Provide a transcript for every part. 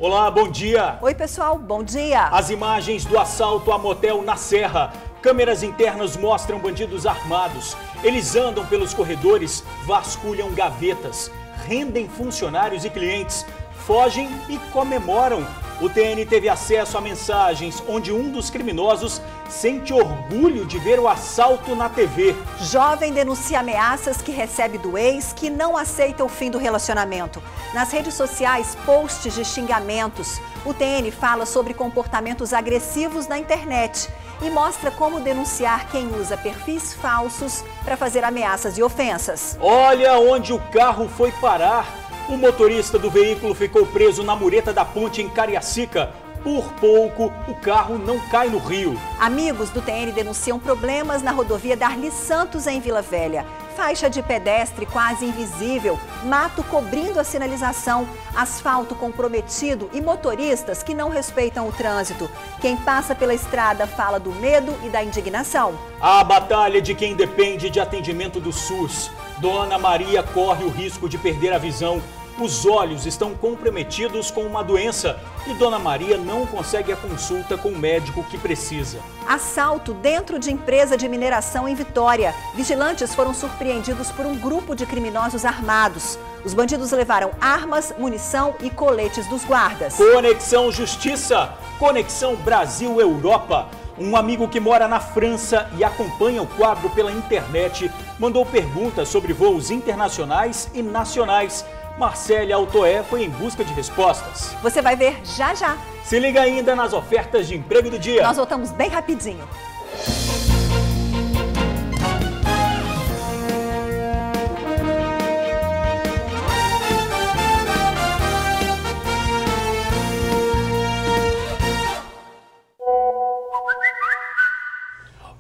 Olá, bom dia. Oi, pessoal, bom dia. As imagens do assalto a motel na Serra. Câmeras internas mostram bandidos armados. Eles andam pelos corredores, vasculham gavetas, rendem funcionários e clientes, fogem e comemoram. O TN teve acesso a mensagens onde um dos criminosos sente orgulho de ver o assalto na TV. Jovem denuncia ameaças que recebe do ex que não aceita o fim do relacionamento. Nas redes sociais, posts de xingamentos. O TN fala sobre comportamentos agressivos na internet e mostra como denunciar quem usa perfis falsos para fazer ameaças e ofensas. Olha onde o carro foi parar. O motorista do veículo ficou preso na mureta da ponte em Cariacica. Por pouco, o carro não cai no rio. Amigos do TN denunciam problemas na rodovia Darli Santos, em Vila Velha. Faixa de pedestre quase invisível, mato cobrindo a sinalização, asfalto comprometido e motoristas que não respeitam o trânsito. Quem passa pela estrada fala do medo e da indignação. A batalha de quem depende de atendimento do SUS. Dona Maria corre o risco de perder a visão. Os olhos estão comprometidos com uma doença e Dona Maria não consegue a consulta com o médico que precisa. Assalto dentro de empresa de mineração em Vitória. Vigilantes foram surpreendidos por um grupo de criminosos armados. Os bandidos levaram armas, munição e coletes dos guardas. Conexão Justiça, Conexão Brasil-Europa. Um amigo que mora na França e acompanha o quadro pela internet mandou perguntas sobre voos internacionais e nacionais. Marcélia Altoé foi em busca de respostas. Você vai ver já já. Se liga ainda nas ofertas de emprego do dia. Nós voltamos bem rapidinho.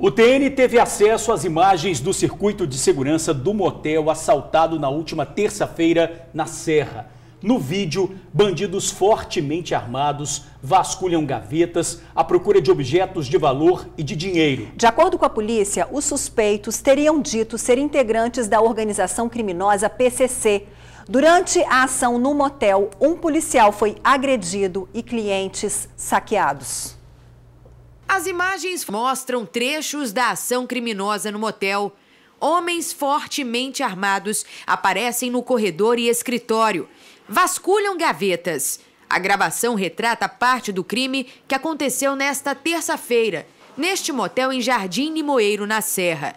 O TN teve acesso às imagens do circuito de segurança do motel assaltado na última terça-feira na Serra. No vídeo, bandidos fortemente armados vasculham gavetas à procura de objetos de valor e de dinheiro. De acordo com a polícia, os suspeitos teriam dito ser integrantes da organização criminosa PCC. Durante a ação no motel, um policial foi agredido e clientes saqueados. As imagens mostram trechos da ação criminosa no motel. Homens fortemente armados aparecem no corredor e escritório. Vasculham gavetas. A gravação retrata parte do crime que aconteceu nesta terça-feira, neste motel em Jardim Limoeiro, na Serra.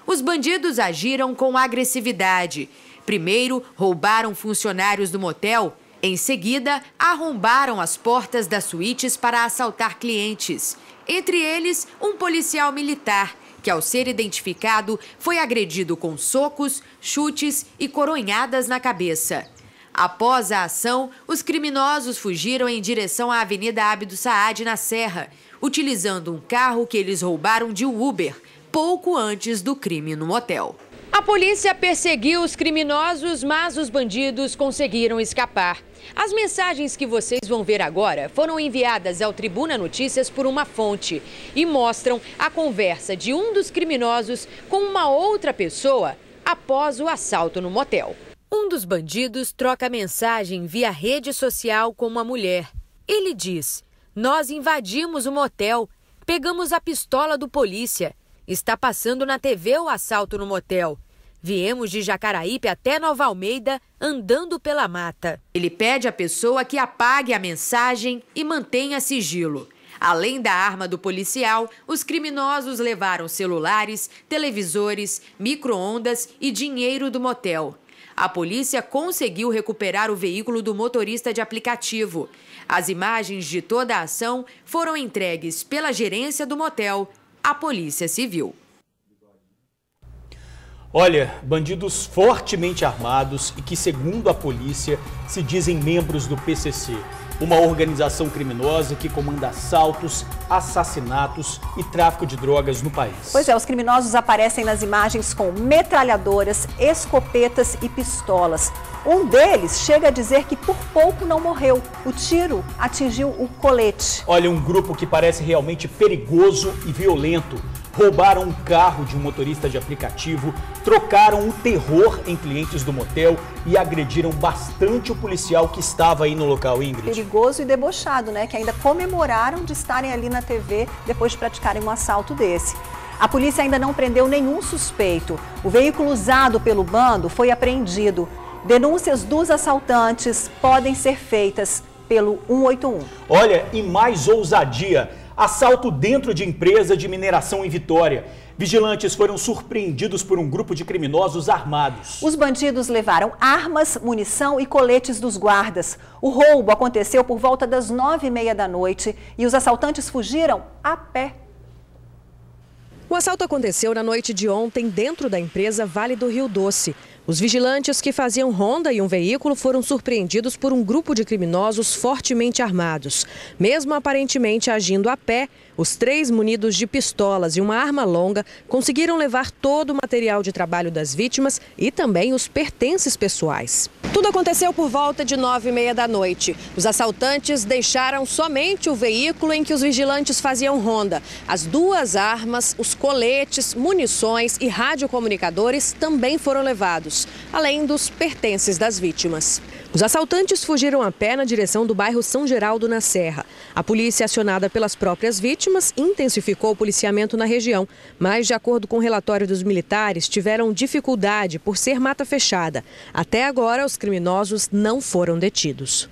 Os bandidos agiram com agressividade. Primeiro, roubaram funcionários do motel. Em seguida, arrombaram as portas das suítes para assaltar clientes. Entre eles, um policial militar, que ao ser identificado foi agredido com socos, chutes e coronhadas na cabeça. Após a ação, os criminosos fugiram em direção à Avenida Abdo Saad, na Serra, utilizando um carro que eles roubaram de um Uber, pouco antes do crime no motel. A polícia perseguiu os criminosos, mas os bandidos conseguiram escapar. As mensagens que vocês vão ver agora foram enviadas ao Tribuna Notícias por uma fonte e mostram a conversa de um dos criminosos com uma outra pessoa após o assalto no motel. Um dos bandidos troca mensagem via rede social com uma mulher. Ele diz: "Nós invadimos o motel, pegamos a pistola do polícia. Está passando na TV o assalto no motel. Viemos de Jacaraípe até Nova Almeida, andando pela mata." Ele pede à pessoa que apague a mensagem e mantenha sigilo. Além da arma do policial, os criminosos levaram celulares, televisores, micro-ondas e dinheiro do motel. A polícia conseguiu recuperar o veículo do motorista de aplicativo. As imagens de toda a ação foram entregues pela gerência do motel à Polícia Civil. Olha, bandidos fortemente armados e que, segundo a polícia, se dizem membros do PCC. Uma organização criminosa que comanda assaltos, assassinatos e tráfico de drogas no país. Pois é, os criminosos aparecem nas imagens com metralhadoras, escopetas e pistolas. Um deles chega a dizer que por pouco não morreu. O tiro atingiu o colete. Olha, um grupo que parece realmente perigoso e violento. roubaram um carro de um motorista de aplicativo, trocaram o terror em clientes do motel e agrediram bastante o policial que estava aí no local, Ingrid. Perigoso e debochado, né? Que ainda comemoraram de estarem ali na TV depois de praticarem um assalto desse. A polícia ainda não prendeu nenhum suspeito. O veículo usado pelo bando foi apreendido. Denúncias dos assaltantes podem ser feitas pelo 181. Olha, e mais ousadia. Assalto dentro de empresa de mineração em Vitória. Vigilantes foram surpreendidos por um grupo de criminosos armados. Os bandidos levaram armas, munição e coletes dos guardas. O roubo aconteceu por volta das 9h30 da noite e os assaltantes fugiram a pé. O assalto aconteceu na noite de ontem dentro da empresa Vale do Rio Doce. Os vigilantes que faziam ronda em um veículo foram surpreendidos por um grupo de criminosos fortemente armados. Mesmo aparentemente agindo a pé, os 3 munidos de pistolas e uma arma longa conseguiram levar todo o material de trabalho das vítimas e também os pertences pessoais. Tudo aconteceu por volta de 9h30 da noite. Os assaltantes deixaram somente o veículo em que os vigilantes faziam ronda. As 2 armas, os coletes, munições e radiocomunicadores também foram levados, além dos pertences das vítimas. Os assaltantes fugiram a pé na direção do bairro São Geraldo, na Serra. A polícia, acionada pelas próprias vítimas, intensificou o policiamento na região, mas, de acordo com o relatório dos militares, tiveram dificuldade por ser mata fechada. Até agora, os criminosos não foram detidos.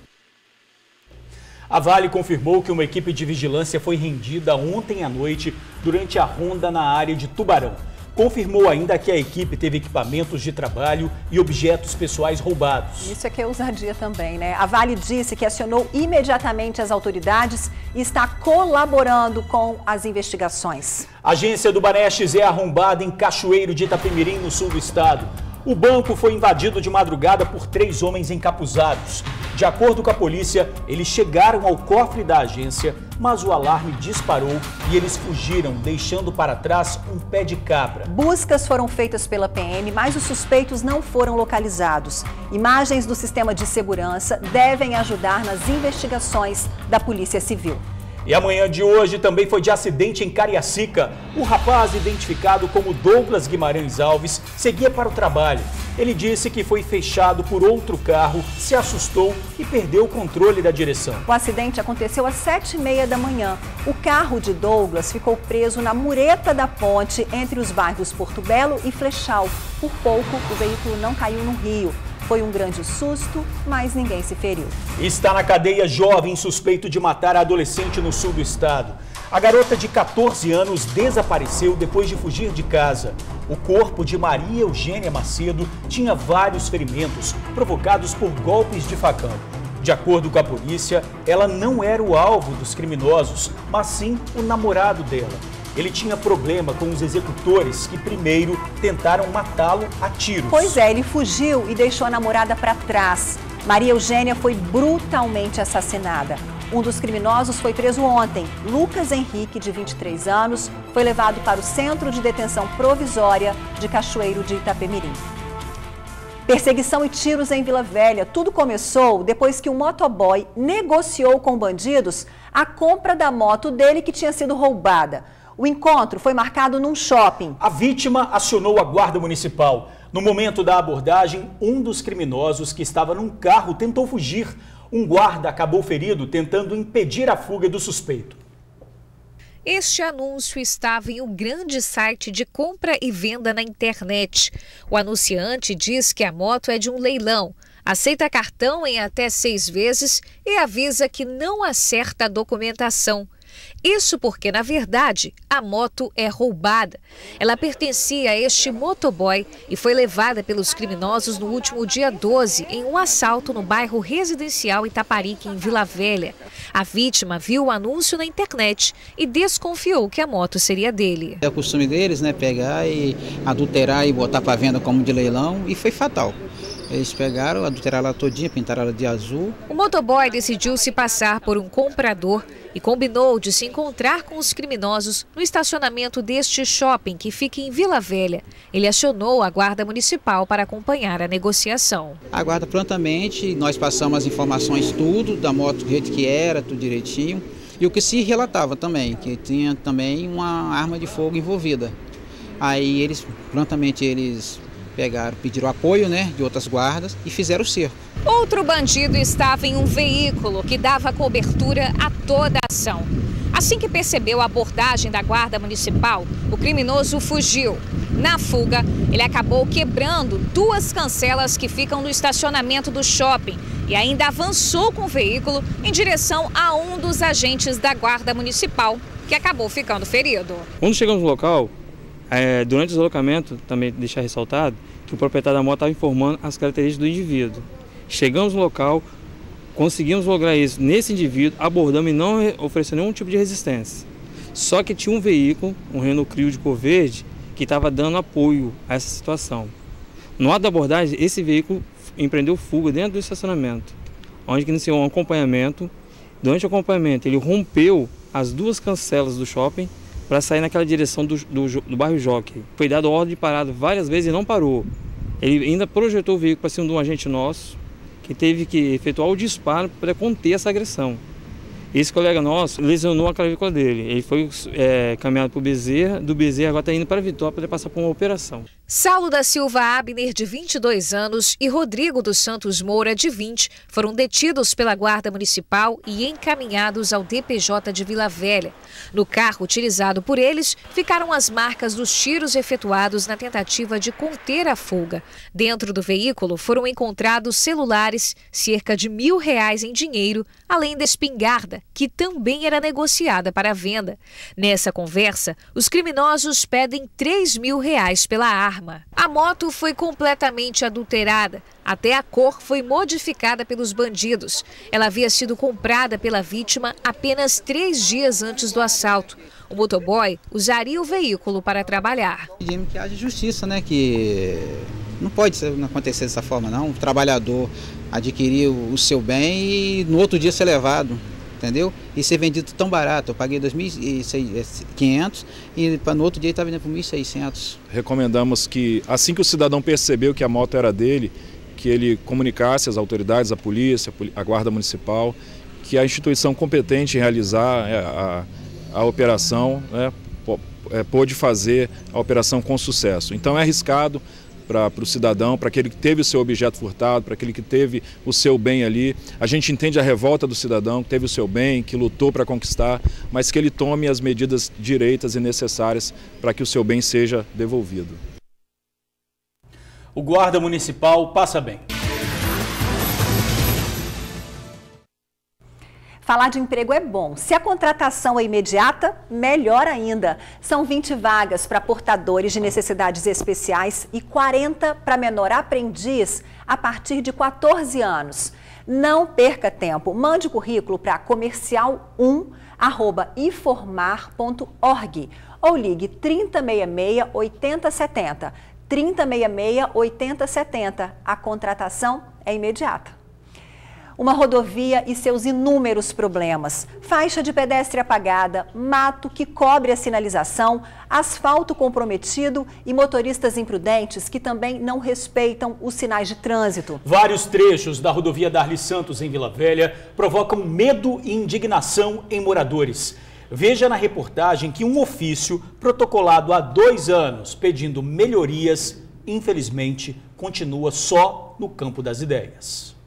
A Vale confirmou que uma equipe de vigilância foi rendida ontem à noite durante a ronda na área de Tubarão. Confirmou ainda que a equipe teve equipamentos de trabalho e objetos pessoais roubados. Isso é que é ousadia também, né? A Vale disse que acionou imediatamente as autoridades e está colaborando com as investigações. A agência do Banestes é arrombada em Cachoeiro de Itapemirim, no sul do estado. O banco foi invadido de madrugada por 3 homens encapuzados. De acordo com a polícia, eles chegaram ao cofre da agência, mas o alarme disparou e eles fugiram, deixando para trás um pé de cabra. Buscas foram feitas pela PM, mas os suspeitos não foram localizados. Imagens do sistema de segurança devem ajudar nas investigações da Polícia Civil. E a manhã de hoje também foi de acidente em Cariacica. O rapaz, identificado como Douglas Guimarães Alves, seguia para o trabalho. Ele disse que foi fechado por outro carro, se assustou e perdeu o controle da direção. O acidente aconteceu às 7h30 da manhã. O carro de Douglas ficou preso na mureta da ponte entre os bairros Porto Belo e Flechal. Por pouco, o veículo não caiu no rio. Foi um grande susto, mas ninguém se feriu. Está na cadeia jovem suspeito de matar a adolescente no sul do estado. A garota de 14 anos desapareceu depois de fugir de casa. O corpo de Maria Eugênia Macedo tinha vários ferimentos provocados por golpes de facão. De acordo com a polícia, ela não era o alvo dos criminosos, mas sim o namorado dela. Ele tinha problema com os executores que primeiro tentaram matá-lo a tiros. Pois é, ele fugiu e deixou a namorada para trás. Maria Eugênia foi brutalmente assassinada. Um dos criminosos foi preso ontem. Lucas Henrique, de 23 anos, foi levado para o Centro de Detenção Provisória de Cachoeiro de Itapemirim. Perseguição e tiros em Vila Velha. Tudo começou depois que um motoboy negociou com bandidos a compra da moto dele que tinha sido roubada. O encontro foi marcado num shopping. A vítima acionou a guarda municipal. No momento da abordagem, um dos criminosos que estava num carro tentou fugir. Um guarda acabou ferido tentando impedir a fuga do suspeito. Este anúncio estava em um grande site de compra e venda na internet. O anunciante diz que a moto é de um leilão, aceita cartão em até 6 vezes e avisa que não acerta a documentação. Isso porque, na verdade, a moto é roubada. Ela pertencia a este motoboy e foi levada pelos criminosos no último dia 12 em um assalto no bairro residencial Itaparica, em Vila Velha. A vítima viu o anúncio na internet e desconfiou que a moto seria dele. É o costume deles, né, pegar e adulterar e botar para venda como de leilão, e foi fatal. Eles pegaram, adulteraram ela todinha, pintaram ela de azul. O motoboy decidiu se passar por um comprador e combinou de se encontrar com os criminosos no estacionamento deste shopping que fica em Vila Velha. Ele acionou a guarda municipal para acompanhar a negociação. A guarda prontamente, nós passamos as informações tudo, da moto do jeito que era, tudo direitinho. E o que se relatava também, que tinha também uma arma de fogo envolvida. Aí prontamente pegaram, pediram apoio, né, de outras guardas e fizeram o cerco. Outro bandido estava em um veículo que dava cobertura a toda a ação. Assim que percebeu a abordagem da guarda municipal, o criminoso fugiu. Na fuga, ele acabou quebrando 2 cancelas que ficam no estacionamento do shopping e ainda avançou com o veículo em direção a um dos agentes da guarda municipal, que acabou ficando ferido. Quando chegamos no local, durante o deslocamento, também deixar ressaltado que o proprietário da moto estava informando as características do indivíduo. Chegamos no local, conseguimos lograr isso nesse indivíduo, abordamos e não oferecendo nenhum tipo de resistência. Só que tinha um veículo, um Renault Clio de cor verde, que estava dando apoio a essa situação. No ato da abordagem, esse veículo empreendeu fuga dentro do estacionamento, onde iniciou um acompanhamento. Durante o acompanhamento, ele rompeu as 2 cancelas do shopping para sair naquela direção do bairro Jockey. Foi dado ordem de parada várias vezes e não parou. Ele ainda projetou o veículo para cima de um agente nosso, que teve que efetuar o disparo para conter essa agressão. Esse colega nosso lesionou a clavícula dele. Ele foi caminhado para o Bezerra, do Bezerra agora está indo para Vitória para passar por uma operação. Saulo da Silva Abner, de 22 anos, e Rodrigo dos Santos Moura, de 20, foram detidos pela Guarda Municipal e encaminhados ao DPJ de Vila Velha. No carro utilizado por eles, ficaram as marcas dos tiros efetuados na tentativa de conter a fuga. Dentro do veículo foram encontrados celulares, cerca de R$1.000 em dinheiro, além da espingarda, que também era negociada para venda. Nessa conversa, os criminosos pedem R$3.000 pela arma. A moto foi completamente adulterada. Até a cor foi modificada pelos bandidos. Ela havia sido comprada pela vítima apenas 3 dias antes do assalto. O motoboy usaria o veículo para trabalhar. Pedimos que haja justiça, né? Que não pode acontecer dessa forma, não. O trabalhador adquirir o seu bem e no outro dia ser levado. Entendeu? E ser vendido tão barato. Eu paguei 2.500 e no outro dia ele está vendendo por 1.600. Recomendamos que, assim que o cidadão percebeu que a moto era dele, que ele comunicasse às autoridades, a polícia, a guarda municipal, que a instituição competente em realizar a operação, né, pôde fazer a operação com sucesso. Então é arriscado para o cidadão, para aquele que teve o seu objeto furtado, para aquele que teve o seu bem ali. A gente entende a revolta do cidadão, que teve o seu bem, que lutou para conquistar, mas que ele tome as medidas direitas e necessárias para que o seu bem seja devolvido. O guarda municipal passa bem. Falar de emprego é bom. Se a contratação é imediata, melhor ainda. São 20 vagas para portadores de necessidades especiais e 40 para menor aprendiz a partir de 14 anos. Não perca tempo. Mande o currículo para comercial1@informar.org ou ligue 3066 8070. 3066 8070. A contratação é imediata. Uma rodovia e seus inúmeros problemas. Faixa de pedestre apagada, mato que cobre a sinalização, asfalto comprometido e motoristas imprudentes que também não respeitam os sinais de trânsito. Vários trechos da rodovia Darli Santos, em Vila Velha, provocam medo e indignação em moradores. Veja na reportagem que um ofício protocolado há 2 anos pedindo melhorias, infelizmente, continua só no campo das ideias.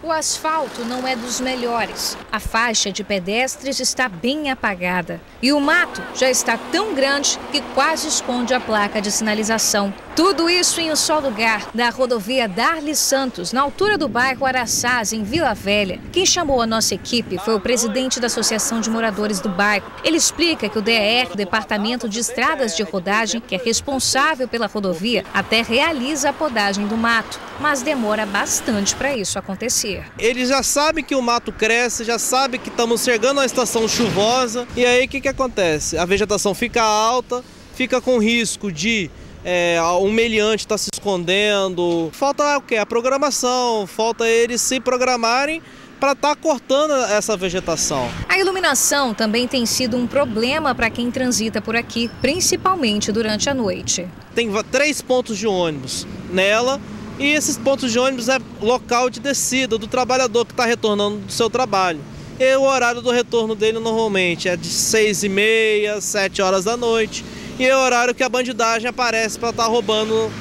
O asfalto não é dos melhores. A faixa de pedestres está bem apagada. E o mato já está tão grande que quase esconde a placa de sinalização. Tudo isso em um só lugar, na rodovia Darli Santos, na altura do bairro Araçás, em Vila Velha. Quem chamou a nossa equipe foi o presidente da Associação de Moradores do bairro. Ele explica que o DER, o Departamento de Estradas de Rodagem, que é responsável pela rodovia, até realiza a podagem do mato, mas demora bastante para isso acontecer. Eles já sabem que o mato cresce, já sabem que estamos chegando a uma estação chuvosa e aí o que acontece? A vegetação fica alta, fica com risco de um meliante estar se escondendo. Falta o quê? A programação, falta eles se programarem para estar cortando essa vegetação. A iluminação também tem sido um problema para quem transita por aqui, principalmente durante a noite. Tem 3 pontos de ônibus nela. E esses pontos de ônibus é local de descida do trabalhador que está retornando do seu trabalho. E o horário do retorno dele normalmente é de 6h30, 7 horas da noite. E é o horário que a bandidagem aparece para estar roubando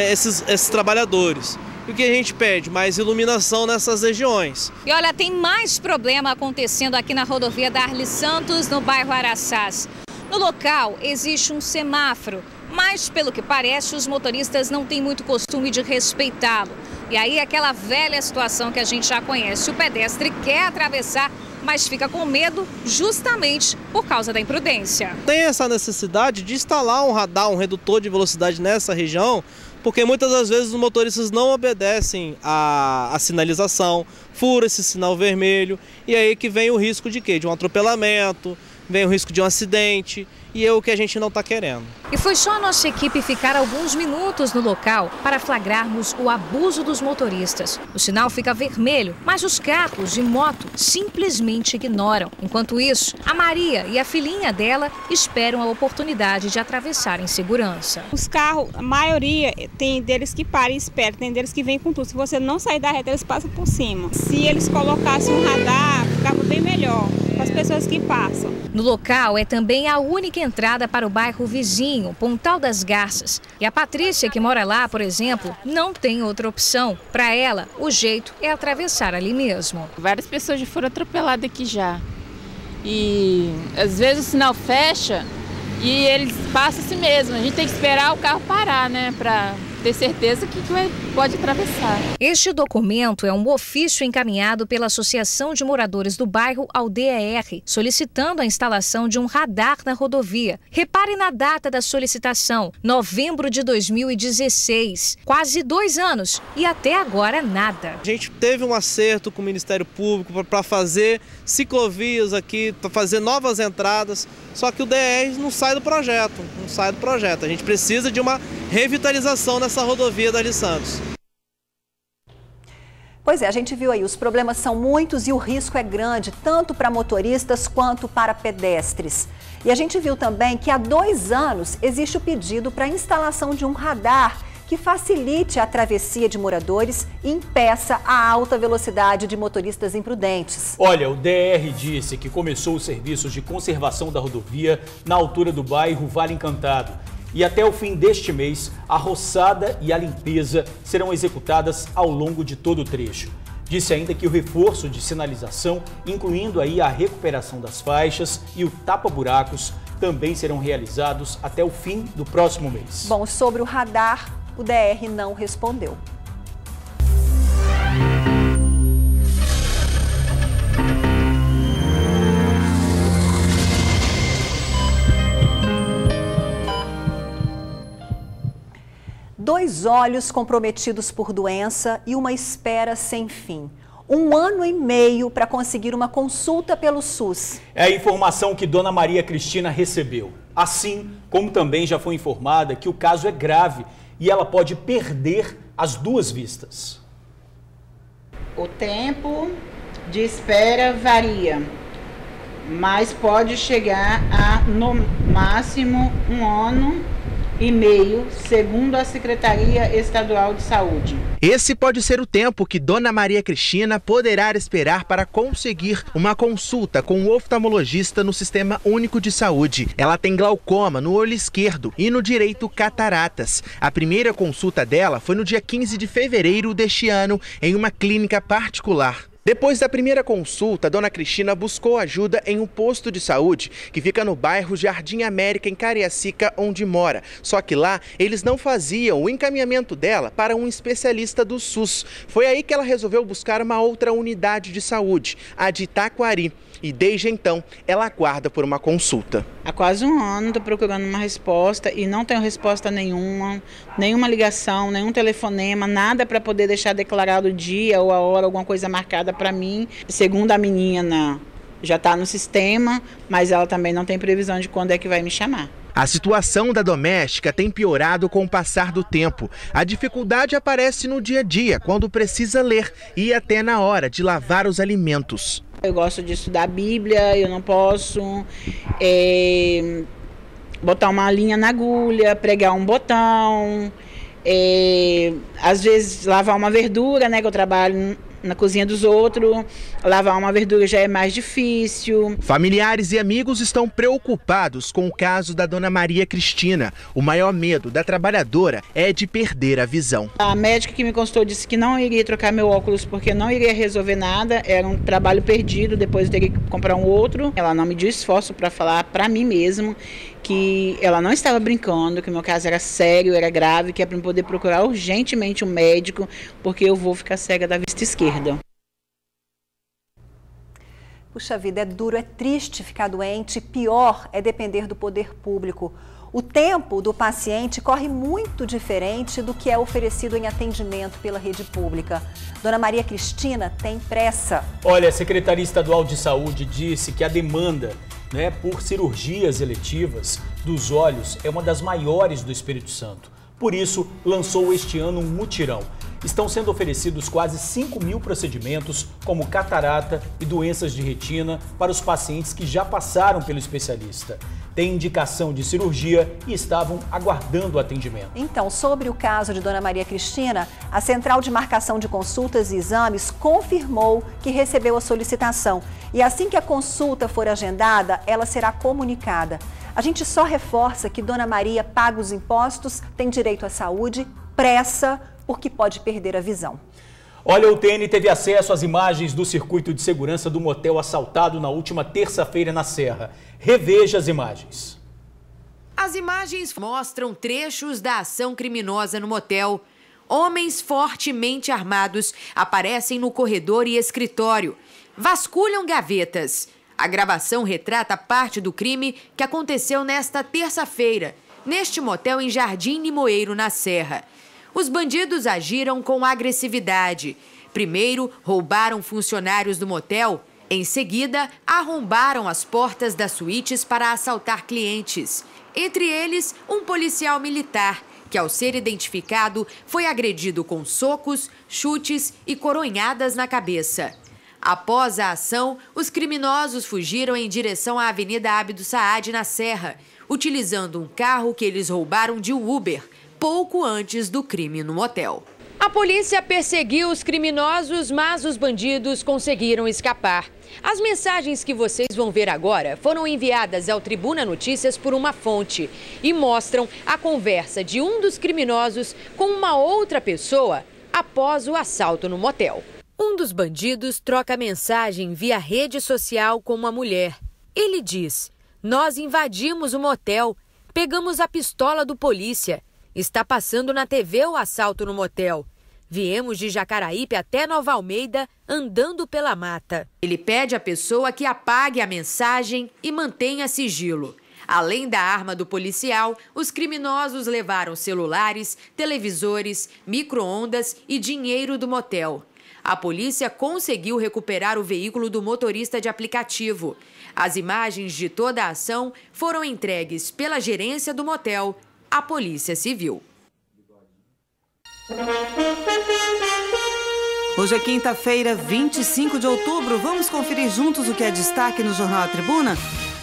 esses trabalhadores. E o que a gente pede? Mais iluminação nessas regiões. E olha, tem mais problema acontecendo aqui na rodovia Darli Santos, no bairro Araçás. No local existe um semáforo, mas pelo que parece os motoristas não têm muito costume de respeitá-lo. E aí aquela velha situação que a gente já conhece, o pedestre quer atravessar, mas fica com medo justamente por causa da imprudência. Tem essa necessidade de instalar um radar, um redutor de velocidade nessa região, porque muitas das vezes os motoristas não obedecem à sinalização, furam esse sinal vermelho, e aí que vem o risco de quê? De um atropelamento, vem o risco de um acidente, e é o que a gente não está querendo. E foi só a nossa equipe ficar alguns minutos no local para flagrarmos o abuso dos motoristas. O sinal fica vermelho, mas os carros de moto simplesmente ignoram. Enquanto isso, a Maria e a filhinha dela esperam a oportunidade de atravessar em segurança. Os carros, a maioria, tem deles que param e esperam, tem deles que vêm com tudo. Se você não sair da reta, eles passam por cima. Se eles colocassem um radar, ficava bem melhor para as pessoas que passam. No local é também a única entrada para o bairro vizinho, Pontal das Garças. E a Patrícia, que mora lá, por exemplo, não tem outra opção. Para ela, o jeito é atravessar ali mesmo. Várias pessoas já foram atropeladas aqui já. E às vezes o sinal fecha e eles passam assim mesmo. A gente tem que esperar o carro parar, né, para ter certeza que pode atravessar. Este documento é um ofício encaminhado pela Associação de Moradores do Bairro ao DER, solicitando a instalação de um radar na rodovia. Repare na data da solicitação, novembro de 2016. Quase 2 anos e até agora nada. A gente teve um acerto com o Ministério Público para fazer ciclovias aqui, para fazer novas entradas, só que o DER não sai do projeto, A gente precisa de uma revitalização nessa rodovia Darli Santos. Pois é, a gente viu aí, os problemas são muitos e o risco é grande, tanto para motoristas quanto para pedestres. E a gente viu também que há 2 anos existe o pedido para a instalação de um radar que facilite a travessia de moradores e impeça a alta velocidade de motoristas imprudentes. Olha, o DR disse que começou os serviços de conservação da rodovia na altura do bairro Vale Encantado. E até o fim deste mês, a roçada e a limpeza serão executadas ao longo de todo o trecho. Disse ainda que o reforço de sinalização, incluindo aí a recuperação das faixas e o tapa-buracos, também serão realizados até o fim do próximo mês. Bom, sobre o radar, o DR não respondeu. Dois olhos comprometidos por doença e uma espera sem fim. 1 ano e meio para conseguir uma consulta pelo SUS. É a informação que Dona Maria Cristina recebeu. Assim como também já foi informada que o caso é grave e ela pode perder as 2 vistas. O tempo de espera varia, mas pode chegar a, no máximo, 1 ano e meio, segundo a Secretaria Estadual de Saúde. Esse pode ser o tempo que Dona Maria Cristina poderá esperar para conseguir uma consulta com o oftalmologista no Sistema Único de Saúde. Ela tem glaucoma no olho esquerdo e no direito cataratas. A primeira consulta dela foi no dia 15 de fevereiro deste ano, em uma clínica particular. Depois da primeira consulta, Dona Cristina buscou ajuda em um posto de saúde que fica no bairro Jardim América, em Cariacica, onde mora. Só que lá, eles não faziam o encaminhamento dela para um especialista do SUS. Foi aí que ela resolveu buscar uma outra unidade de saúde, a de Itaquari. E desde então, ela aguarda por uma consulta. Há quase 1 ano estou procurando uma resposta e não tenho resposta nenhuma ligação, nenhum telefonema, nada para poder deixar declarado o dia ou a hora, alguma coisa marcada para mim. Segundo a menina, já está no sistema, mas ela também não tem previsão de quando é que vai me chamar. A situação da doméstica tem piorado com o passar do tempo. A dificuldade aparece no dia a dia, quando precisa ler e até na hora de lavar os alimentos. Eu gosto de estudar a Bíblia, eu não posso botar uma linha na agulha, pregar um botão, às vezes lavar uma verdura, né, que eu trabalho na cozinha dos outros, lavar uma verdura já é mais difícil. Familiares e amigos estão preocupados com o caso da dona Maria Cristina. O maior medo da trabalhadora é de perder a visão. A médica que me consultou disse que não iria trocar meu óculos porque não iria resolver nada, era um trabalho perdido, depois eu teria que comprar um outro. Ela não me deu esforço para falar para mim mesmo que ela não estava brincando, que o meu caso era sério, era grave, que é para eu poder procurar urgentemente um médico, porque eu vou ficar cega da vista esquerda. Puxa vida, é duro, é triste ficar doente, pior é depender do poder público. O tempo do paciente corre muito diferente do que é oferecido em atendimento pela rede pública. Dona Maria Cristina tem pressa. Olha, a Secretaria Estadual de Saúde disse que a demanda por cirurgias eletivas dos olhos é uma das maiores do Espírito Santo. Por isso, lançou este ano um mutirão. Estão sendo oferecidos quase 5.000 procedimentos, como catarata e doenças de retina, para os pacientes que já passaram pelo especialista. Tem indicação de cirurgia e estavam aguardando o atendimento. Então, sobre o caso de Dona Maria Cristina, a Central de Marcação de Consultas e Exames confirmou que recebeu a solicitação. E assim que a consulta for agendada, ela será comunicada. A gente só reforça que Dona Maria paga os impostos, tem direito à saúde, pressa, porque pode perder a visão. Olha, o TN teve acesso às imagens do circuito de segurança do motel assaltado na última terça-feira na Serra. Reveja as imagens. As imagens mostram trechos da ação criminosa no motel. Homens fortemente armados aparecem no corredor e escritório. Vasculham gavetas. A gravação retrata parte do crime que aconteceu nesta terça-feira, neste motel em Jardim Limoeiro, na Serra. Os bandidos agiram com agressividade. Primeiro, roubaram funcionários do motel. Em seguida, arrombaram as portas das suítes para assaltar clientes. Entre eles, um policial militar, que ao ser identificado, foi agredido com socos, chutes e coronhadas na cabeça. Após a ação, os criminosos fugiram em direção à Avenida Abdo Saad, na Serra, utilizando um carro que eles roubaram de Uber, pouco antes do crime no motel. A polícia perseguiu os criminosos, mas os bandidos conseguiram escapar. As mensagens que vocês vão ver agora foram enviadas ao Tribuna Notícias por uma fonte e mostram a conversa de um dos criminosos com uma outra pessoa após o assalto no motel. Um dos bandidos troca mensagem via rede social com uma mulher. Ele diz: "Nós invadimos o motel, pegamos a pistola do polícia. Está passando na TV o assalto no motel. Viemos de Jacaraípe até Nova Almeida andando pela mata." Ele pede à pessoa que apague a mensagem e mantenha sigilo. Além da arma do policial, os criminosos levaram celulares, televisores, micro-ondas e dinheiro do motel. A polícia conseguiu recuperar o veículo do motorista de aplicativo. As imagens de toda a ação foram entregues pela gerência do motel à Polícia Civil. Hoje é quinta-feira, 25 de outubro. Vamos conferir juntos o que é destaque no Jornal A Tribuna?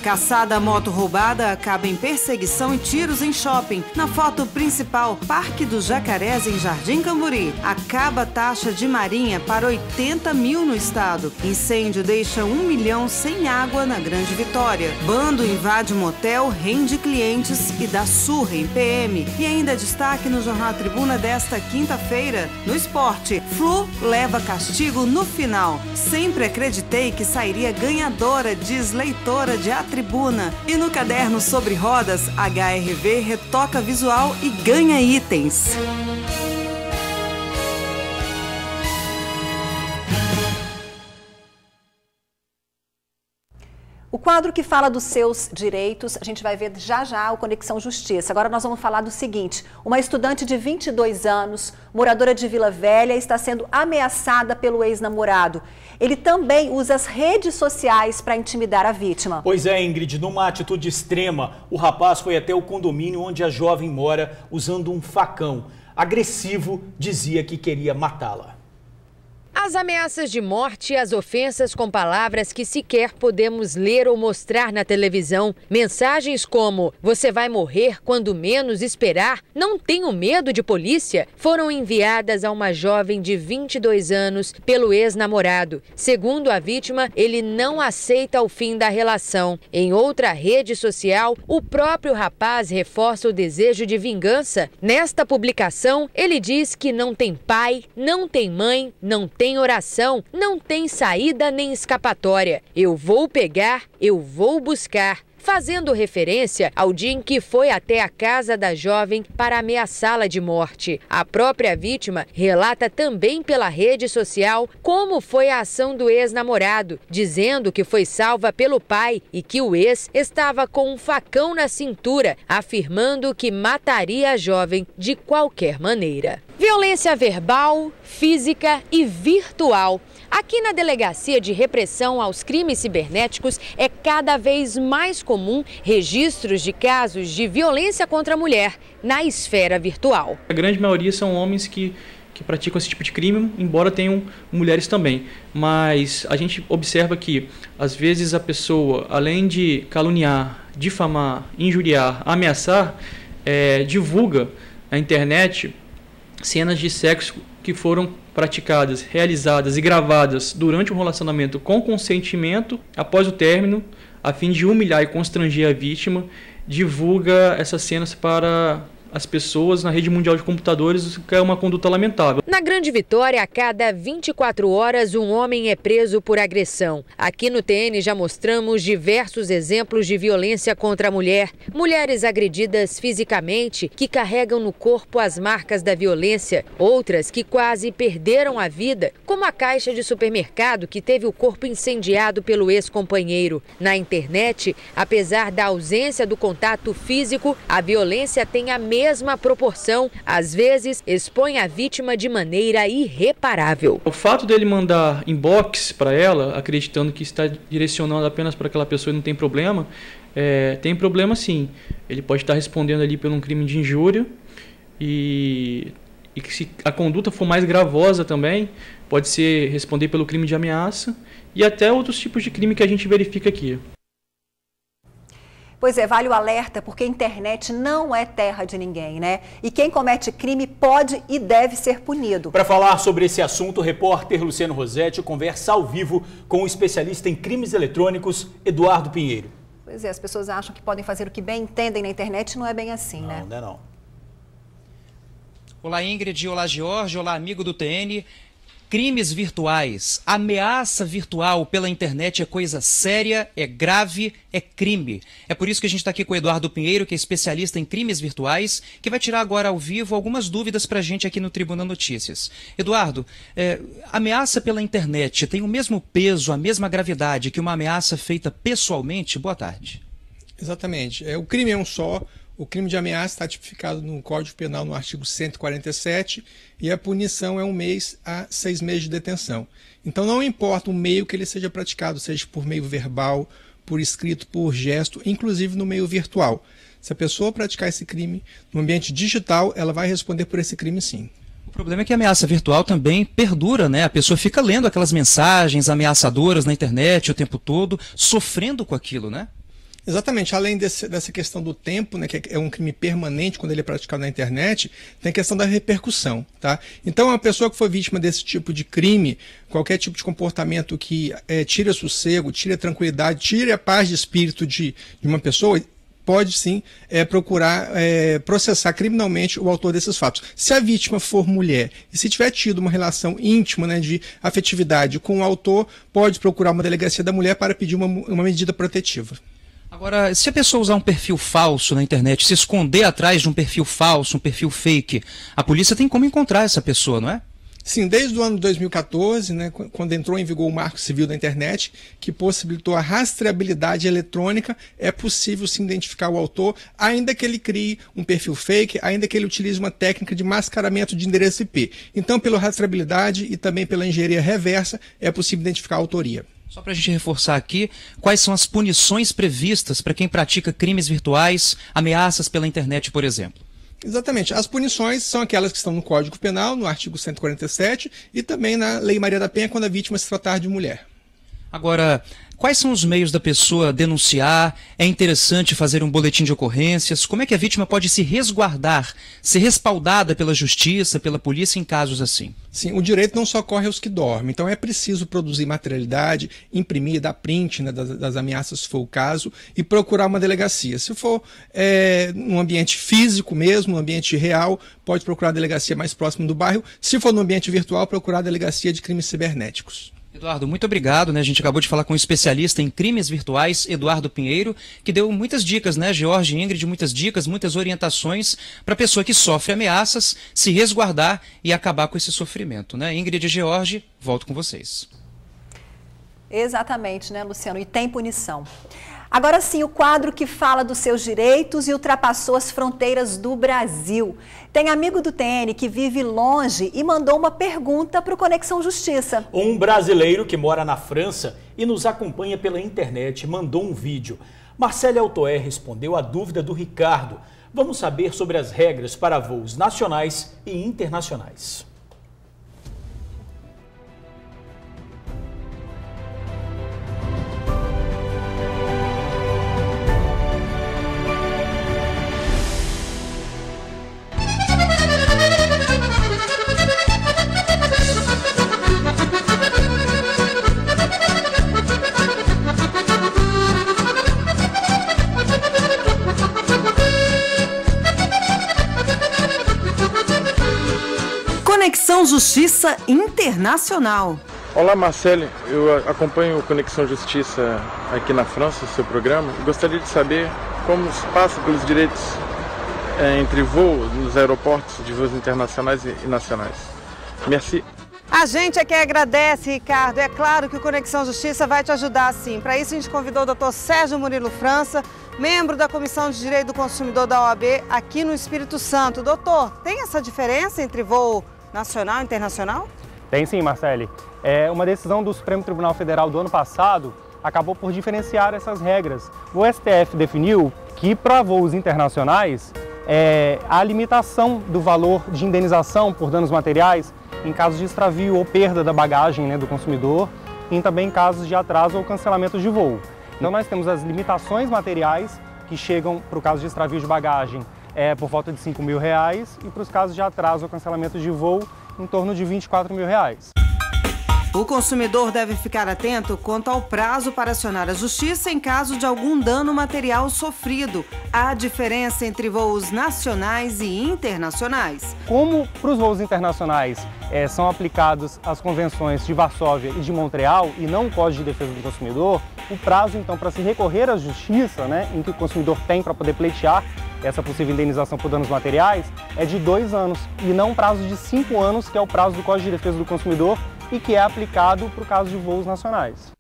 Caçada a moto roubada acaba em perseguição e tiros em shopping. Na foto principal, Parque dos Jacarés em Jardim Camburi. Acaba a taxa de marinha para 80 mil no estado. Incêndio deixa 1 milhão sem água na Grande Vitória. Bando invade motel, rende clientes e dá surra em PM. E ainda destaque no Jornal Tribuna desta quinta-feira. No esporte, Flu leva castigo no final. Sempre acreditei que sairia ganhadora, diz leitora de A Tribuna. E no caderno sobre rodas, HRV retoca visual e ganha itens. O quadro que fala dos seus direitos, a gente vai ver já já o Conexão Justiça. Agora nós vamos falar do seguinte: uma estudante de 22 anos, moradora de Vila Velha, está sendo ameaçada pelo ex-namorado. Ele também usa as redes sociais para intimidar a vítima. Pois é, Ingrid, numa atitude extrema, o rapaz foi até o condomínio onde a jovem mora usando um facão. Agressivo, dizia que queria matá-la. Das ameaças de morte às ofensas com palavras que sequer podemos ler ou mostrar na televisão, mensagens como "você vai morrer quando menos esperar", "não tenho medo de polícia", foram enviadas a uma jovem de 22 anos pelo ex-namorado. Segundo a vítima, ele não aceita o fim da relação. Em outra rede social, o próprio rapaz reforça o desejo de vingança. Nesta publicação, ele diz que não tem pai, não tem mãe, não tem oração, não tem saída nem escapatória. Eu vou pegar, eu vou buscar. Fazendo referência ao dia em que foi até a casa da jovem para ameaçá-la de morte. A própria vítima relata também pela rede social como foi a ação do ex-namorado, dizendo que foi salva pelo pai e que o ex estava com um facão na cintura, afirmando que mataria a jovem de qualquer maneira. Violência verbal, física e virtual. Aqui na Delegacia de Repressão aos Crimes Cibernéticos é cada vez mais comum registros de casos de violência contra a mulher na esfera virtual. A grande maioria são homens que praticam esse tipo de crime, embora tenham mulheres também. Mas a gente observa que, às vezes, a pessoa, além de caluniar, difamar, injuriar, ameaçar, divulga na internet cenas de sexo que foram praticadas, realizadas e gravadas durante um relacionamento com consentimento, após o término, a fim de humilhar e constranger a vítima, divulga essas cenas para as pessoas na rede mundial de computadores, o que é uma conduta lamentável. Na Grande Vitória, a cada 24 horas, um homem é preso por agressão. Aqui no TN já mostramos diversos exemplos de violência contra a mulher. Mulheres agredidas fisicamente, que carregam no corpo as marcas da violência. Outras que quase perderam a vida, como a caixa de supermercado que teve o corpo incendiado pelo ex-companheiro. Na internet, apesar da ausência do contato físico, a violência tem a mesma proporção, às vezes expõe a vítima de maneira irreparável. O fato dele mandar inbox para ela, acreditando que está direcionando apenas para aquela pessoa e não tem problema, tem problema sim. Ele pode estar respondendo ali por um crime de injúria e que se a conduta for mais gravosa também, pode ser responder pelo crime de ameaça e até outros tipos de crime que a gente verifica aqui. Pois é, vale o alerta, porque a internet não é terra de ninguém, né? E quem comete crime pode e deve ser punido. Para falar sobre esse assunto, o repórter Luciano Rosetti conversa ao vivo com o especialista em crimes eletrônicos, Eduardo Pinheiro. Pois é, as pessoas acham que podem fazer o que bem entendem na internet, não é bem assim, né? Não é não. Olá Ingrid, olá Jorge, olá amigo do TN. Crimes virtuais, ameaça virtual pela internet é coisa séria, é grave, é crime. É por isso que a gente está aqui com o Eduardo Pinheiro, que é especialista em crimes virtuais, que vai tirar agora ao vivo algumas dúvidas para a gente aqui no Tribuna Notícias. Eduardo, ameaça pela internet tem o mesmo peso, a mesma gravidade que uma ameaça feita pessoalmente? Boa tarde. Exatamente. O crime é um só. O crime de ameaça está tipificado no Código Penal no artigo 147 e a punição é 1 mês a 6 meses de detenção. Então não importa o meio que ele seja praticado, seja por meio verbal, por escrito, por gesto, inclusive no meio virtual. Se a pessoa praticar esse crime no ambiente digital, ela vai responder por esse crime sim. O problema é que a ameaça virtual também perdura, né? A pessoa fica lendo aquelas mensagens ameaçadoras na internet o tempo todo, sofrendo com aquilo, né? Exatamente, além dessa questão do tempo, né, que é um crime permanente quando ele é praticado na internet, tem a questão da repercussão, tá? Então, uma pessoa que foi vítima desse tipo de crime, qualquer tipo de comportamento que tire o sossego, tire a tranquilidade, tire a paz de espírito de uma pessoa, pode sim procurar processar criminalmente o autor desses fatos. Se a vítima for mulher e se tiver tido uma relação íntima, né, de afetividade com o autor, pode procurar uma delegacia da mulher para pedir uma medida protetiva. Agora, se a pessoa usar um perfil falso na internet, se esconder atrás de um perfil falso, um perfil fake, a polícia tem como encontrar essa pessoa, não é? Sim, desde o ano 2014, né, quando entrou em vigor o Marco Civil da Internet, que possibilitou a rastreabilidade eletrônica, é possível se identificar o autor, ainda que ele crie um perfil fake, ainda que ele utilize uma técnica de mascaramento de endereço IP. Então, pela rastreabilidade e também pela engenharia reversa, é possível identificar a autoria. Só para a gente reforçar aqui, quais são as punições previstas para quem pratica crimes virtuais, ameaças pela internet, por exemplo? Exatamente. As punições são aquelas que estão no Código Penal, no artigo 147, e também na Lei Maria da Penha, quando a vítima se tratar de mulher. Agora, quais são os meios da pessoa denunciar? É interessante fazer um boletim de ocorrências? Como é que a vítima pode se resguardar, ser respaldada pela justiça, pela polícia em casos assim? Sim, o direito não socorre aos que dormem, então é preciso produzir materialidade, imprimir, dar print, né, das ameaças, se for o caso, e procurar uma delegacia. Se for num ambiente físico mesmo, no ambiente real, pode procurar a delegacia mais próxima do bairro. Se for no ambiente virtual, procurar a delegacia de crimes cibernéticos. Eduardo, muito obrigado, né? A gente acabou de falar com um especialista em crimes virtuais, Eduardo Pinheiro, que deu muitas dicas, né, George e Ingrid, muitas dicas, muitas orientações para a pessoa que sofre ameaças se resguardar e acabar com esse sofrimento, né? Ingrid e George, volto com vocês. Exatamente, né, Luciano? E tem punição. Agora sim, o quadro que fala dos seus direitos e ultrapassou as fronteiras do Brasil. Tem amigo do TN que vive longe e mandou uma pergunta para o Conexão Justiça. Um brasileiro que mora na França e nos acompanha pela internet mandou um vídeo. Marcele Altoé respondeu a dúvida do Ricardo. Vamos saber sobre as regras para voos nacionais e internacionais. Conexão Justiça Internacional. Olá, Marcele. Eu acompanho o Conexão Justiça aqui na França, seu programa. Gostaria de saber como se passa pelos direitos entre voos nos aeroportos de voos internacionais e nacionais. Merci. A gente é quem agradece, Ricardo. É claro que o Conexão Justiça vai te ajudar, sim. Para isso, a gente convidou o Dr. Sérgio Murilo França, membro da Comissão de Direito do Consumidor da OAB, aqui no Espírito Santo. Doutor, tem essa diferença entre voo nacional e internacional? Tem sim, Marcele. Uma decisão do Supremo Tribunal Federal do ano passado acabou por diferenciar essas regras. O STF definiu que para voos internacionais a limitação do valor de indenização por danos materiais em casos de extravio ou perda da bagagem, né, do consumidor, e também em casos de atraso ou cancelamento de voo. Então nós temos as limitações materiais que chegam para o caso de extravio de bagagem por volta de R$5.000 e para os casos de atraso ou cancelamento de voo em torno de R$24.000. O consumidor deve ficar atento quanto ao prazo para acionar a justiça em caso de algum dano material sofrido. Há diferença entre voos nacionais e internacionais. Como para os voos internacionais são aplicadas as convenções de Varsóvia e de Montreal e não o Código de Defesa do Consumidor, o prazo então para se recorrer à justiça, né, em que o consumidor tem para poder pleitear essa possível indenização por danos materiais, é de 2 anos e não um prazo de 5 anos, que é o prazo do Código de Defesa do Consumidor e que é aplicado para o caso de voos nacionais.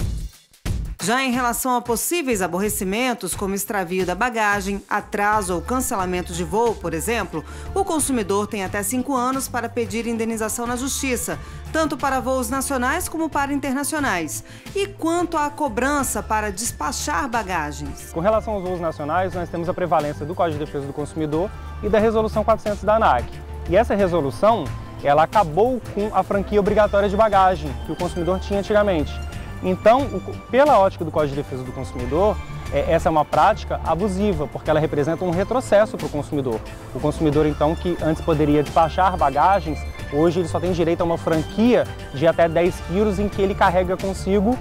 Já em relação a possíveis aborrecimentos, como extravio da bagagem, atraso ou cancelamento de voo, por exemplo, o consumidor tem até 5 anos para pedir indenização na Justiça, tanto para voos nacionais como para internacionais. E quanto à cobrança para despachar bagagens? Com relação aos voos nacionais, nós temos a prevalência do Código de Defesa do Consumidor e da Resolução 400 da ANAC. E essa resolução, ela acabou com a franquia obrigatória de bagagem que o consumidor tinha antigamente. Então, pela ótica do Código de Defesa do Consumidor, essa é uma prática abusiva, porque ela representa um retrocesso para o consumidor. O consumidor, então, que antes poderia despachar bagagens, hoje ele só tem direito a uma franquia de até 10 quilos em que ele carrega consigo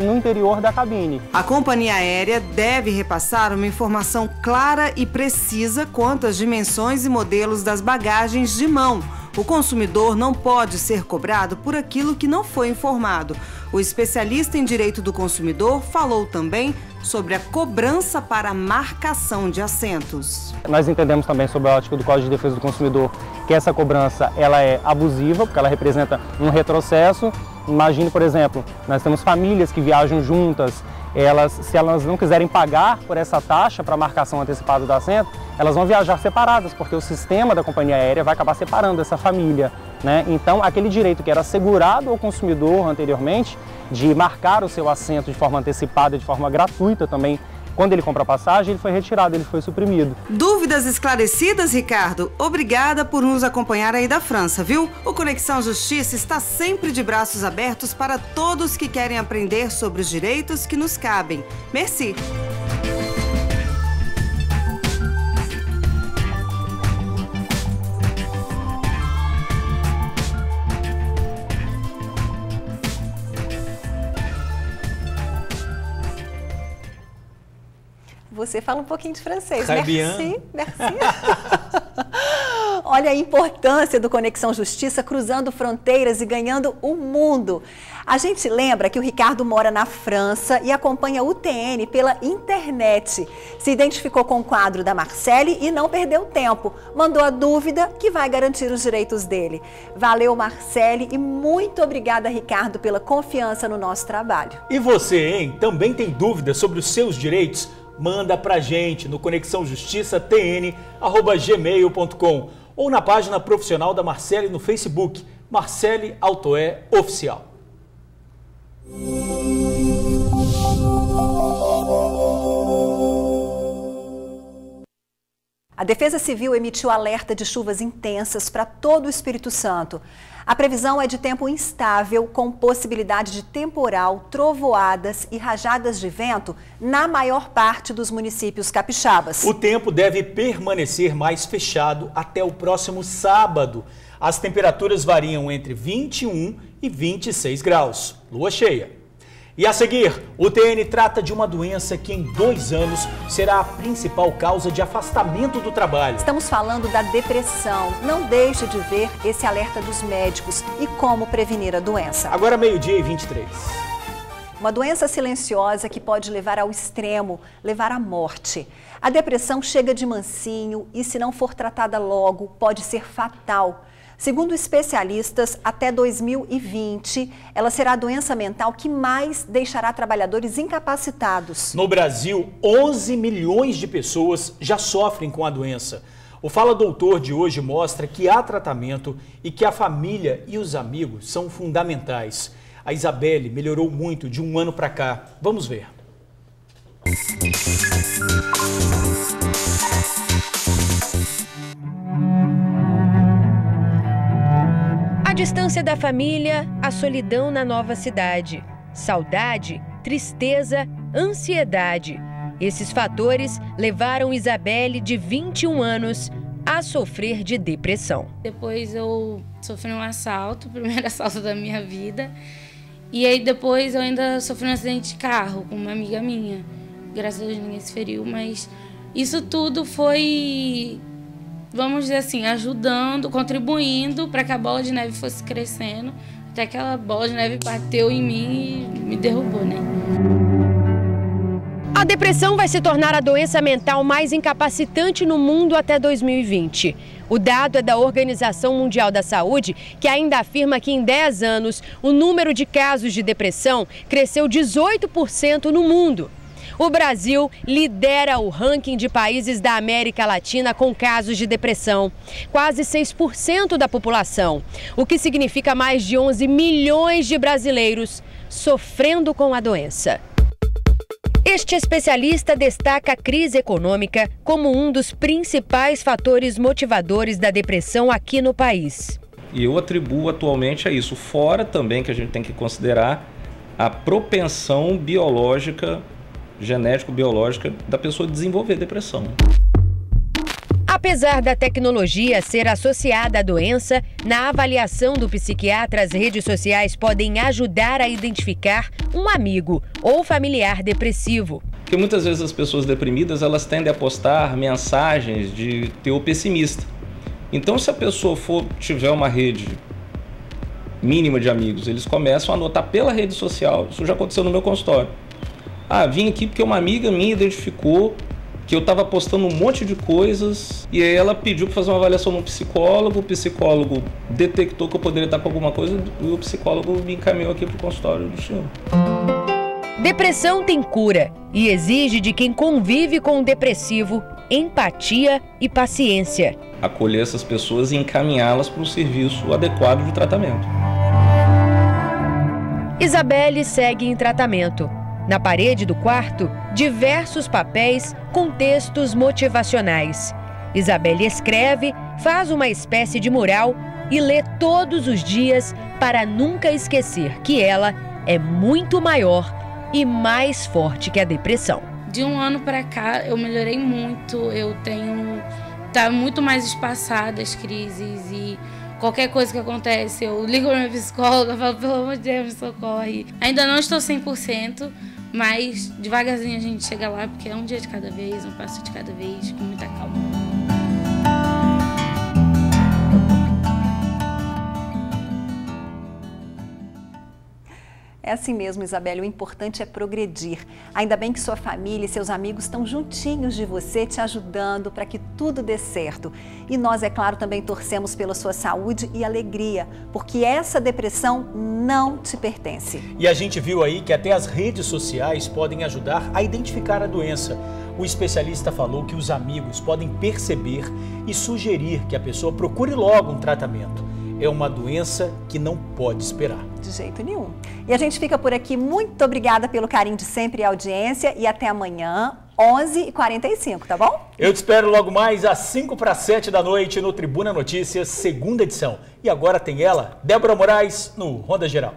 no interior da cabine. A companhia aérea deve repassar uma informação clara e precisa quanto às dimensões e modelos das bagagens de mão. O consumidor não pode ser cobrado por aquilo que não foi informado. O especialista em direito do consumidor falou também sobre a cobrança para marcação de assentos. Nós entendemos também sobre a ótica do Código de Defesa do Consumidor que essa cobrança ela é abusiva, porque ela representa um retrocesso. Imagine, por exemplo, nós temos famílias que viajam juntas, se elas não quiserem pagar por essa taxa para marcação antecipada do assento, elas vão viajar separadas, porque o sistema da companhia aérea vai acabar separando essa família, né? Então, aquele direito que era assegurado ao consumidor anteriormente, de marcar o seu assento de forma antecipada, de forma gratuita também, Quando ele comprou a passagem, ele foi retirado, ele foi suprimido. Dúvidas esclarecidas, Ricardo? Obrigada por nos acompanhar aí da França, viu? O Conexão Justiça está sempre de braços abertos para todos que querem aprender sobre os direitos que nos cabem. Merci! Você fala um pouquinho de francês. Très bien. Merci, merci. Olha a importância do Conexão Justiça cruzando fronteiras e ganhando o mundo. A gente lembra que o Ricardo mora na França e acompanha o TN pela internet. Se identificou com o quadro da Marcele e não perdeu tempo. Mandou a dúvida que vai garantir os direitos dele. Valeu, Marcele, e muito obrigada, Ricardo, pela confiança no nosso trabalho. E você, hein? Também tem dúvidas sobre os seus direitos? Manda pra gente no conexãojustiçatn@gmail.com ou na página profissional da Marcele no Facebook, Marcele Altoé Oficial. A Defesa Civil emitiu alerta de chuvas intensas para todo o Espírito Santo. A previsão é de tempo instável, com possibilidade de temporal, trovoadas e rajadas de vento na maior parte dos municípios capixabas. O tempo deve permanecer mais fechado até o próximo sábado. As temperaturas variam entre 21 e 26 graus. Lua cheia. E a seguir, o TN trata de uma doença que em 2 anos será a principal causa de afastamento do trabalho. Estamos falando da depressão. Não deixe de ver esse alerta dos médicos e como prevenir a doença. Agora 12h23. Uma doença silenciosa que pode levar ao extremo, levar à morte. A depressão chega de mansinho e, se não for tratada logo, pode ser fatal. Segundo especialistas, até 2020, ela será a doença mental que mais deixará trabalhadores incapacitados. No Brasil, 11 milhões de pessoas já sofrem com a doença. O Fala Doutor de hoje mostra que há tratamento e que a família e os amigos são fundamentais. A Isabelle melhorou muito de um ano para cá. Vamos ver. A distância da família, a solidão na nova cidade, saudade, tristeza, ansiedade. Esses fatores levaram Isabelle, de 21 anos, a sofrer de depressão. Depois eu sofri um assalto, o primeiro assalto da minha vida. E aí depois eu ainda sofri um acidente de carro com uma amiga minha. Graças a Deus ninguém se feriu, mas isso tudo foi, vamos dizer assim, ajudando, contribuindo para que a bola de neve fosse crescendo, até que aquela bola de neve bateu em mim e me derrubou, né? A depressão vai se tornar a doença mental mais incapacitante no mundo até 2020. O dado é da Organização Mundial da Saúde, que ainda afirma que em 10 anos o número de casos de depressão cresceu 18% no mundo. O Brasil lidera o ranking de países da América Latina com casos de depressão, quase 6% da população, o que significa mais de 11 milhões de brasileiros sofrendo com a doença. Este especialista destaca a crise econômica como um dos principais fatores motivadores da depressão aqui no país. E eu atribuo atualmente a isso, fora também que a gente tem que considerar a propensão biológica, genético-biológica da pessoa desenvolver depressão. Apesar da tecnologia ser associada à doença, na avaliação do psiquiatra, as redes sociais podem ajudar a identificar um amigo ou familiar depressivo. Porque muitas vezes as pessoas deprimidas, elas tendem a postar mensagens de teor pessimista. Então, se a pessoa tiver uma rede mínima de amigos, eles começam a anotar pela rede social. Isso já aconteceu no meu consultório. Vim aqui porque uma amiga minha identificou que eu estava postando um monte de coisas e aí ela pediu para fazer uma avaliação no psicólogo, o psicólogo detectou que eu poderia estar com alguma coisa e o psicólogo me encaminhou aqui para o consultório do senhor. Depressão tem cura e exige de quem convive com o depressivo empatia e paciência. Acolher essas pessoas e encaminhá-las para um serviço adequado de tratamento. Isabelle segue em tratamento. Na parede do quarto, diversos papéis com textos motivacionais. Isabelle escreve, faz uma espécie de mural e lê todos os dias para nunca esquecer que ela é muito maior e mais forte que a depressão. De um ano para cá eu melhorei muito, tá muito mais espaçada as crises e qualquer coisa que acontece eu ligo para minha psicóloga e falo, pelo amor de Deus, me socorre. Ainda não estou 100%, mas devagarzinho a gente chega lá, porque é um dia de cada vez, um passo de cada vez, com muita calma. É assim mesmo, Isabelle, o importante é progredir. Ainda bem que sua família e seus amigos estão juntinhos de você, te ajudando para que tudo dê certo. E nós, é claro, também torcemos pela sua saúde e alegria, porque essa depressão não te pertence. E a gente viu aí que até as redes sociais podem ajudar a identificar a doença. O especialista falou que os amigos podem perceber e sugerir que a pessoa procure logo um tratamento. É uma doença que não pode esperar. De jeito nenhum. E a gente fica por aqui. Muito obrigada pelo carinho de sempre e audiência. E até amanhã, 11h45, tá bom? Eu te espero logo mais às 6:55 da noite no Tribuna Notícias, segunda edição. E agora tem ela, Débora Moraes, no Ronda Geral.